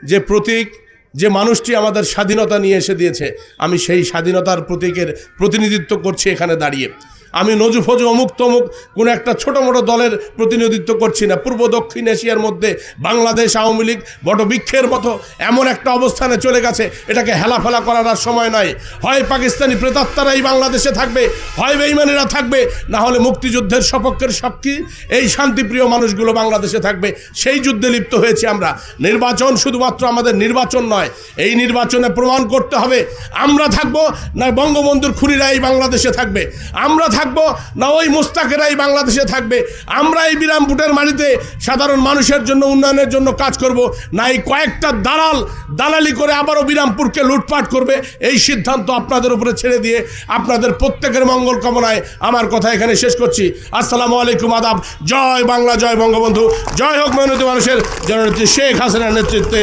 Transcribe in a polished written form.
যে প্রতীক, যে মানুষটি আমাদের স্বাধীনতা নিয়ে এসে দিয়েছে, আমি সেই স্বাধীনতার প্রতীকের প্রতিনিধিত্ব করছি এখানে দাঁড়িয়ে। আমি নজুফজু অমুক তমুক কোনো একটা ছোটো মোটো দলের প্রতিনিধিত্ব করছি না। পূর্ব দক্ষিণ এশিয়ার মধ্যে বাংলাদেশ আওয়ামী লীগ বটবৃক্ষের মতো এমন একটা অবস্থানে চলে গেছে, এটাকে হেলাফেলা করার আর সময় নয়। হয় পাকিস্তানি প্রেতাত্মারাই বাংলাদেশে থাকবে, হয় বেঈমানেরা থাকবে, না হলে মুক্তিযুদ্ধের সপক্ষের সাক্ষী এই শান্তিপ্রিয় মানুষগুলো বাংলাদেশে থাকবে। সেই যুদ্ধে লিপ্ত হয়েছি আমরা। নির্বাচন শুধুমাত্র আমাদের নির্বাচন নয়, এই নির্বাচনে প্রমাণ করতে হবে আমরা থাকবো না বঙ্গবন্ধুর খুনিরা এই বাংলাদেশে থাকবে, আমরা থাকবো না ওই মুস্তাকেরাই বাংলাদেশে থাকবে, আমরা এই বিরামপুটের মাটিতে সাধারণ মানুষের জন্য উন্নয়নের জন্য কাজ করব, না এই কয়েকটা দালালি করে আবারও বিরামপুরকে লুটপাট করবে। এই সিদ্ধান্ত আপনাদের উপরে ছেড়ে দিয়ে আপনাদের প্রত্যেকের মঙ্গল কামনায় আমার কথা এখানে শেষ করছি। আসসালামু আলাইকুম, আদাব। জয় বাংলা, জয় বঙ্গবন্ধু, জয় হোক মেহনতি মানুষের জননেত্রী শেখ হাসিনার নেতৃত্বে।